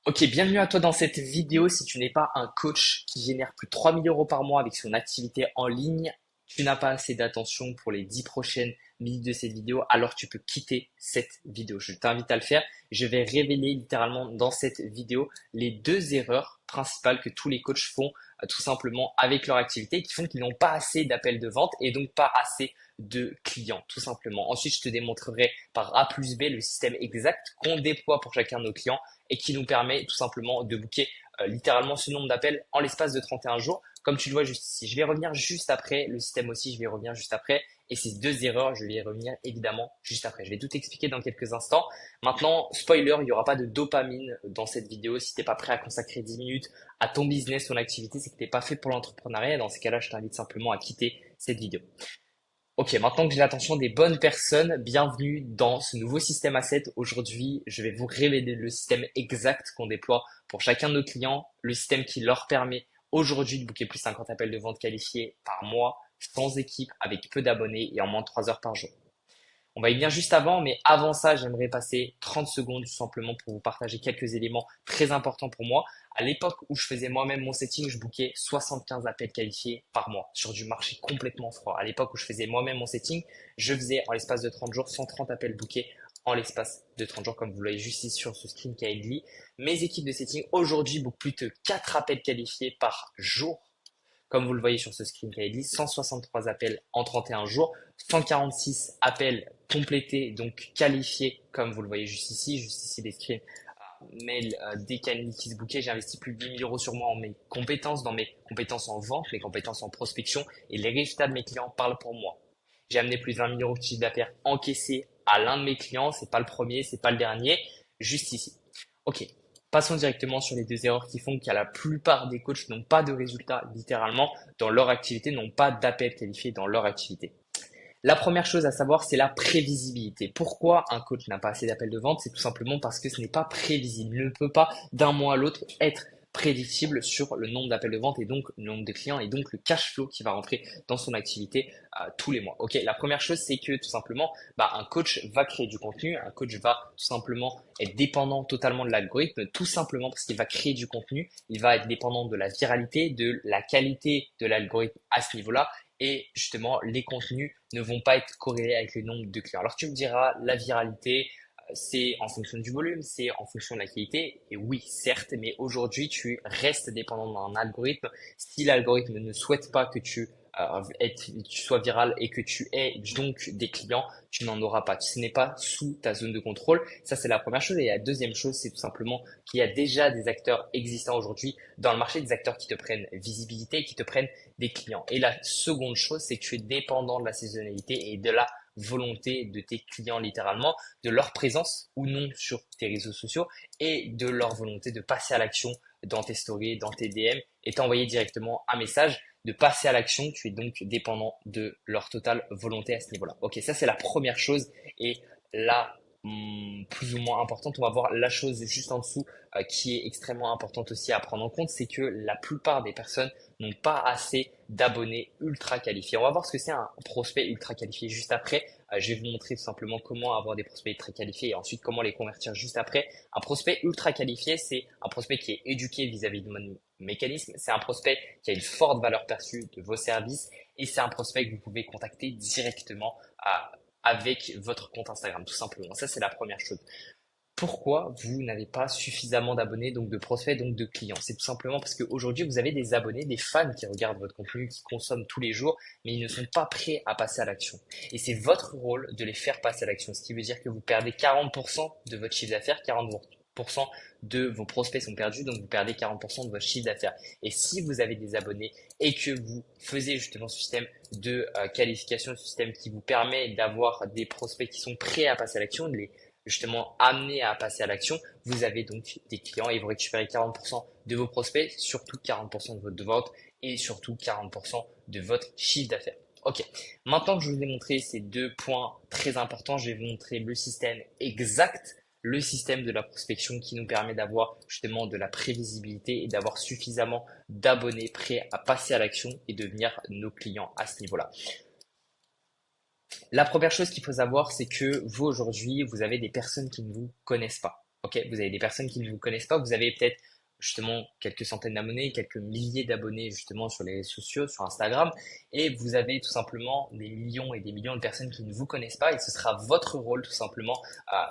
Ok, bienvenue à toi dans cette vidéo. Si tu n'es pas un coach qui génère plus de 3 000 € par mois avec son activité en ligne, tu n'as pas assez d'attention pour les 10 prochaines minutes de cette vidéo, alors tu peux quitter cette vidéo. Je t'invite à le faire. Je vais révéler littéralement dans cette vidéo les deux erreurs principales que tous les coachs font tout simplement avec leur activité qui font qu'ils n'ont pas assez d'appels de vente et donc pas assez de clients, tout simplement. Ensuite, je te démontrerai par A plus B le système exact qu'on déploie pour chacun de nos clients et qui nous permet tout simplement de booker littéralement ce nombre d'appels en l'espace de 31 jours. Comme tu le vois juste ici, je vais revenir juste après, le système aussi, je vais revenir juste après. Et ces deux erreurs, je vais y revenir évidemment juste après. Je vais tout expliquer dans quelques instants. Maintenant, spoiler, il n'y aura pas de dopamine dans cette vidéo. Si tu n'es pas prêt à consacrer 10 minutes à ton business, ton activité, c'est que tu n'es pas fait pour l'entrepreneuriat. Dans ces cas-là, je t'invite simplement à quitter cette vidéo. Ok, maintenant que j'ai l'attention des bonnes personnes, bienvenue dans ce nouveau système Asset. Aujourd'hui, je vais vous révéler le système exact qu'on déploie pour chacun de nos clients, le système qui leur permet aujourd'hui de booker plus de 50 appels de vente qualifiés par mois, sans équipe, avec peu d'abonnés et en moins de 3 heures par jour. On va y venir juste avant, mais avant ça, j'aimerais passer 30 secondes tout simplement pour vous partager quelques éléments très importants pour moi. À l'époque où je faisais moi-même mon setting, je bookais 75 appels qualifiés par mois sur du marché complètement froid. À l'époque où je faisais moi-même mon setting, je faisais en l'espace de 30 jours 130 appels bookés en l'espace de 30 jours, comme vous l'avez juste ici sur ce screen qui a été. Mes équipes de setting aujourd'hui bookent plus de 4 appels qualifiés par jour, comme vous le voyez sur ce screen dit, 163 appels en 31 jours, 146 appels complétés, donc qualifiés, comme vous le voyez juste ici les screens mail des canaux qui se bookaient. J'ai investi plus de 10 000 € sur moi en mes compétences, dans mes compétences en vente, mes compétences en prospection, et les résultats de mes clients parlent pour moi. J'ai amené plus de 20 000 € de chiffre d'affaires encaissé à l'un de mes clients. C'est pas le premier, c'est pas le dernier, juste ici. Ok, passons directement sur les deux erreurs qui font qu'il y a la plupart des coachs n'ont pas de résultats littéralement dans leur activité, n'ont pas d'appel qualifié dans leur activité. La première chose à savoir, c'est la prévisibilité. Pourquoi un coach n'a pas assez d'appels de vente? C'est tout simplement parce que ce n'est pas prévisible. Il ne peut pas d'un mois à l'autre être prédictible sur le nombre d'appels de vente et donc le nombre de clients et donc le cash flow qui va rentrer dans son activité tous les mois. Ok, la première chose, c'est que tout simplement, un coach va créer du contenu, un coach va tout simplement être dépendant totalement de l'algorithme, tout simplement parce qu'il va créer du contenu, il va être dépendant de la viralité, de la qualité de l'algorithme à ce niveau-là et justement les contenus ne vont pas être corrélés avec le nombre de clients. Alors tu me diras, la viralité, c'est en fonction du volume, c'est en fonction de la qualité, et oui, certes, mais aujourd'hui, tu restes dépendant d'un algorithme. Si l'algorithme ne souhaite pas que tu sois viral et que tu aies donc des clients, tu n'en auras pas. Ce n'est pas sous ta zone de contrôle. Ça, c'est la première chose. Et la deuxième chose, c'est tout simplement qu'il y a déjà des acteurs existants aujourd'hui dans le marché, des acteurs qui te prennent visibilité, qui te prennent des clients. Et la seconde chose, c'est que tu es dépendant de la saisonnalité et de la volonté de tes clients littéralement, de leur présence ou non sur tes réseaux sociaux et de leur volonté de passer à l'action dans tes stories, dans tes DM et t'envoyer directement un message de passer à l'action. Tu es donc dépendant de leur totale volonté à ce niveau-là. Ok, ça c'est la première chose et là, plus ou moins importante, on va voir la chose juste en dessous qui est extrêmement importante aussi à prendre en compte, c'est que la plupart des personnes n'ont pas assez d'abonnés ultra qualifiés. On va voir ce que c'est un prospect ultra qualifié juste après. Je vais vous montrer tout simplement comment avoir des prospects ultra qualifiés et ensuite comment les convertir juste après. Un prospect ultra qualifié, c'est un prospect qui est éduqué vis-à-vis de mon mécanisme. C'est un prospect qui a une forte valeur perçue de vos services et c'est un prospect que vous pouvez contacter directement avec votre compte Instagram, tout simplement. Ça, c'est la première chose. Pourquoi vous n'avez pas suffisamment d'abonnés, donc de prospects, donc de clients? C'est tout simplement parce qu'aujourd'hui, vous avez des abonnés, des fans qui regardent votre contenu, qui consomment tous les jours, mais ils ne sont pas prêts à passer à l'action. Et c'est votre rôle de les faire passer à l'action, ce qui veut dire que vous perdez 40% de votre chiffre d'affaires, 40% de vos prospects sont perdus, donc vous perdez 40% de votre chiffre d'affaires. Et si vous avez des abonnés et que vous faisiez justement ce système de qualification, ce système qui vous permet d'avoir des prospects qui sont prêts à passer à l'action, de les justement amené à passer à l'action, vous avez donc des clients et vous récupérez 40% de vos prospects, surtout 40% de votre vente et surtout 40% de votre chiffre d'affaires. Ok, maintenant que je vous ai montré ces deux points très importants, je vais vous montrer le système exact, le système de la prospection qui nous permet d'avoir justement de la prévisibilité et d'avoir suffisamment d'abonnés prêts à passer à l'action et devenir nos clients à ce niveau-là. La première chose qu'il faut savoir, c'est que vous aujourd'hui, vous avez des personnes qui ne vous connaissent pas. Ok, vous avez des personnes qui ne vous connaissent pas, vous avez peut-être justement quelques centaines d'abonnés, quelques milliers d'abonnés justement sur les réseaux sociaux, sur Instagram, et vous avez tout simplement des millions et des millions de personnes qui ne vous connaissent pas, et ce sera votre rôle tout simplement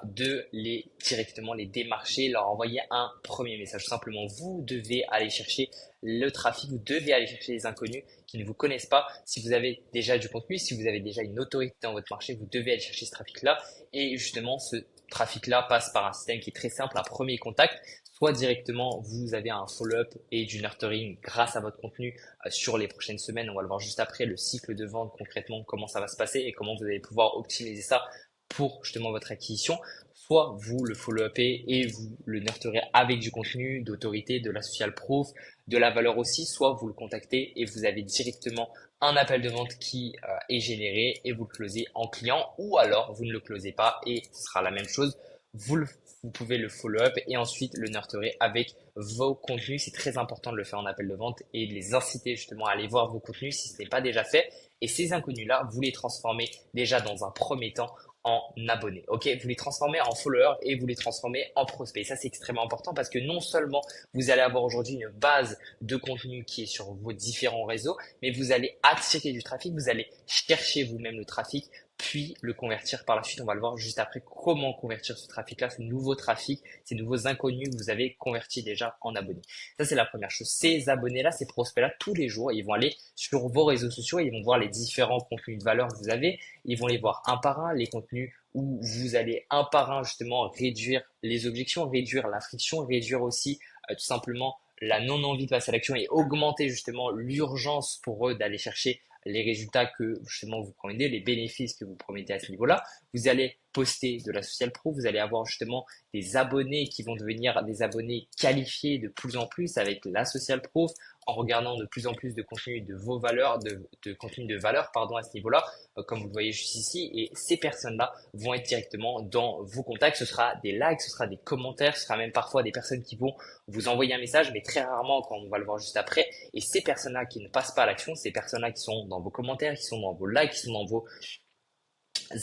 de les directement les démarcher, leur envoyer un premier message. Tout simplement, vous devez aller chercher le trafic, vous devez aller chercher les inconnus qui ne vous connaissent pas. Si vous avez déjà du contenu, si vous avez déjà une autorité dans votre marché, vous devez aller chercher ce trafic-là, et justement ce trafic-là passe par un système qui est très simple, un premier contact. Soit directement, vous avez un follow-up et du nurturing grâce à votre contenu sur les prochaines semaines. On va le voir juste après, le cycle de vente concrètement, comment ça va se passer et comment vous allez pouvoir optimiser ça pour justement votre acquisition. Soit vous le follow-upez et vous le nurturez avec du contenu, d'autorité, de la social proof, de la valeur aussi. Soit vous le contactez et vous avez directement un appel de vente qui est généré et vous le closez en client, ou alors vous ne le closez pas et ce sera la même chose. Vous, vous pouvez le follow-up et ensuite le nurturer avec vos contenus. C'est très important de le faire en appel de vente et de les inciter justement à aller voir vos contenus si ce n'est pas déjà fait. Et ces inconnus-là, vous les transformez déjà dans un premier temps en abonnés. Ok, vous les transformez en followers et vous les transformez en prospects. Ça, c'est extrêmement important parce que non seulement vous allez avoir aujourd'hui une base de contenu qui est sur vos différents réseaux, mais vous allez attirer du trafic, vous allez chercher vous-même le trafic, puis le convertir par la suite. On va le voir juste après comment convertir ce trafic-là, ce nouveau trafic, ces nouveaux inconnus que vous avez convertis déjà en abonnés. Ça, c'est la première chose. Ces abonnés-là, ces prospects-là, tous les jours, ils vont aller sur vos réseaux sociaux, ils vont voir les différents contenus de valeur que vous avez, ils vont les voir un par un, les contenus où vous allez un par un justement réduire les objections, réduire la friction, réduire aussi tout simplement la non-envie de passer à l'action et augmenter justement l'urgence pour eux d'aller chercher les résultats que justement vous promettez, les bénéfices que vous promettez à ce niveau-là. Vous allez poster de la social proof, vous allez avoir justement des abonnés qui vont devenir des abonnés qualifiés de plus en plus avec la social proof, en regardant de plus en plus de contenu de vos valeurs, de contenu de valeur, pardon, à ce niveau-là, comme vous le voyez juste ici. Et ces personnes-là vont être directement dans vos contacts. Ce sera des likes, ce sera des commentaires, ce sera même parfois des personnes qui vont vous envoyer un message, mais très rarement, quand on va le voir juste après. Et ces personnes-là qui ne passent pas à l'action, ces personnes-là qui sont dans vos commentaires, qui sont dans vos likes, qui sont dans vos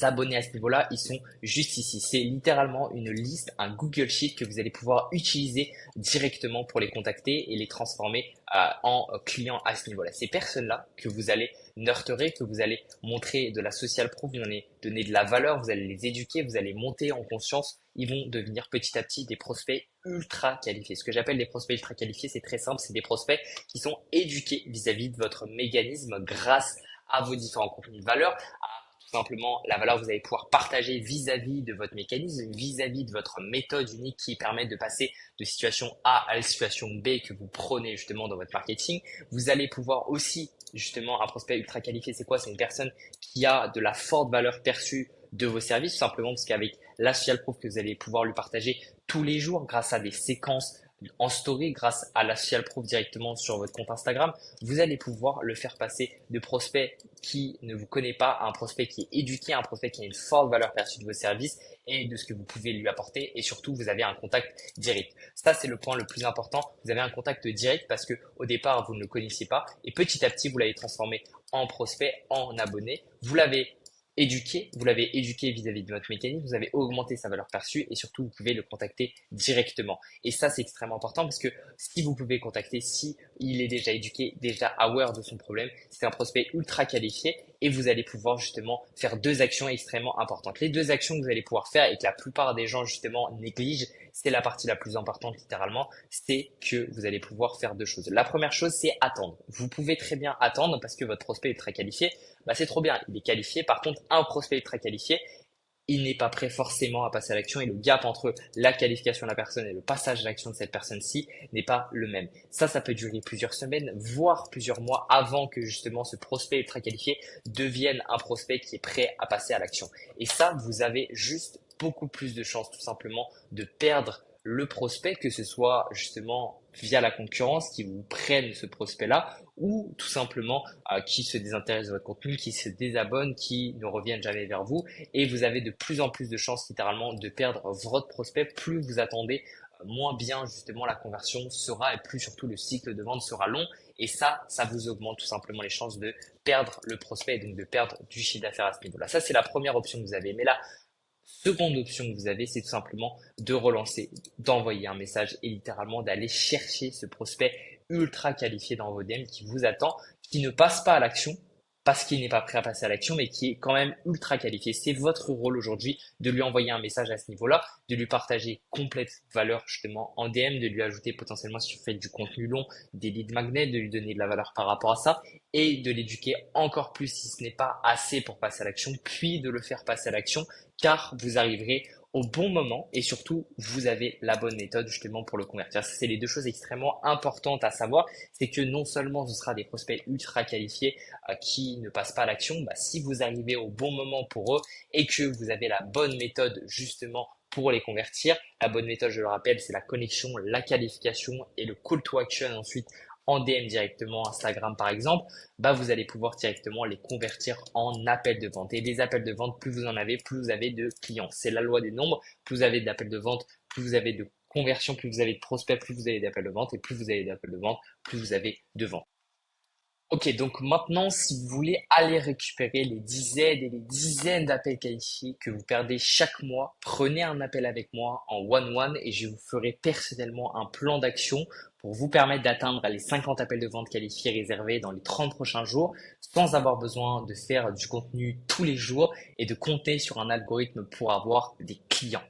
abonnés à ce niveau-là, ils sont juste ici. C'est littéralement une liste, un Google Sheet que vous allez pouvoir utiliser directement pour les contacter et les transformer en clients à ce niveau-là. Ces personnes-là que vous allez nurturer, que vous allez montrer de la social proof, vous allez donner de la valeur, vous allez les éduquer, vous allez monter en conscience, ils vont devenir petit à petit des prospects ultra qualifiés. Ce que j'appelle des prospects ultra qualifiés, c'est très simple, c'est des prospects qui sont éduqués vis-à-vis de votre mécanisme grâce à vos différents contenus de valeur, tout simplement la valeur que vous allez pouvoir partager vis-à-vis de votre mécanisme, vis-à-vis de votre méthode unique qui permet de passer de situation A à la situation B que vous prenez justement dans votre marketing. Vous allez pouvoir aussi, justement, un prospect ultra qualifié, c'est quoi? C'est une personne qui a de la forte valeur perçue de vos services, tout simplement parce qu'avec la social proof que vous allez pouvoir lui partager tous les jours grâce à des séquences en story, grâce à la social proof directement sur votre compte Instagram, vous allez pouvoir le faire passer de prospect qui ne vous connaît pas à un prospect qui est éduqué, à un prospect qui a une forte valeur perçue de vos services et de ce que vous pouvez lui apporter. Et surtout, vous avez un contact direct. Ça, c'est le point le plus important. Vous avez un contact direct parce que au départ, vous ne le connaissiez pas et petit à petit, vous l'avez transformé en prospect, en abonné. Vous l'avez éduqué vis-à-vis de votre mécanisme, vous avez augmenté sa valeur perçue et surtout, vous pouvez le contacter directement. Et ça, c'est extrêmement important parce que si vous pouvez contacter, si il est déjà éduqué, déjà aware de son problème, c'est un prospect ultra qualifié et vous allez pouvoir justement faire deux actions extrêmement importantes. Les deux actions que vous allez pouvoir faire et que la plupart des gens justement négligent, c'est la partie la plus importante littéralement, c'est que vous allez pouvoir faire deux choses. La première chose, c'est attendre. Vous pouvez très bien attendre parce que votre prospect est très qualifié. Bah, c'est trop bien, il est qualifié. Par contre, un prospect très qualifié, il n'est pas prêt forcément à passer à l'action et le gap entre la qualification de la personne et le passage à l'action de cette personne-ci n'est pas le même. Ça peut durer plusieurs semaines, voire plusieurs mois avant que justement ce prospect ultra qualifié devienne un prospect qui est prêt à passer à l'action. Et ça, vous avez juste beaucoup plus de chances tout simplement de perdre le prospect, que ce soit justement via la concurrence qui vous prennent ce prospect-là ou tout simplement qui se désintéressent de votre contenu, qui se désabonnent, qui ne reviennent jamais vers vous et vous avez de plus en plus de chances littéralement de perdre votre prospect. Plus vous attendez, moins bien justement la conversion sera et plus surtout le cycle de vente sera long et ça vous augmente tout simplement les chances de perdre le prospect et donc de perdre du chiffre d'affaires à ce niveau-là. Ça, c'est la première option que vous avez. Mais là, Seconde option que vous avez, c'est tout simplement de relancer, d'envoyer un message et littéralement d'aller chercher ce prospect ultra qualifié dans vos DM qui vous attend, qui ne passe pas à l'action parce qu'il n'est pas prêt à passer à l'action, mais qui est quand même ultra qualifié. C'est votre rôle aujourd'hui de lui envoyer un message à ce niveau-là, de lui partager complète valeur justement en DM, de lui ajouter potentiellement si vous faites du contenu long, des leads magnets, de lui donner de la valeur par rapport à ça et de l'éduquer encore plus si ce n'est pas assez pour passer à l'action, puis de le faire passer à l'action car vous arriverez au bon moment et surtout vous avez la bonne méthode justement pour le convertir. C'est les deux choses extrêmement importantes à savoir, c'est que non seulement ce sera des prospects ultra qualifiés qui ne passent pas à l'action, bah, si vous arrivez au bon moment pour eux et que vous avez la bonne méthode justement pour les convertir, la bonne méthode, je le rappelle, c'est la connexion, la qualification et le call to action ensuite en DM directement, Instagram par exemple, bah vous allez pouvoir directement les convertir en appels de vente. Et des appels de vente, plus vous en avez, plus vous avez de clients. C'est la loi des nombres. Plus vous avez d'appels de vente, plus vous avez de conversions, plus vous avez de prospects, plus vous avez d'appels de vente. Et plus vous avez d'appels de vente, plus vous avez de ventes. Ok, donc maintenant, si vous voulez aller récupérer les dizaines et les dizaines d'appels qualifiés que vous perdez chaque mois, prenez un appel avec moi en one-one et je vous ferai personnellement un plan d'action pour vous permettre d'atteindre les 50 appels de vente qualifiés réservés dans les 30 prochains jours sans avoir besoin de faire du contenu tous les jours et de compter sur un algorithme pour avoir des clients.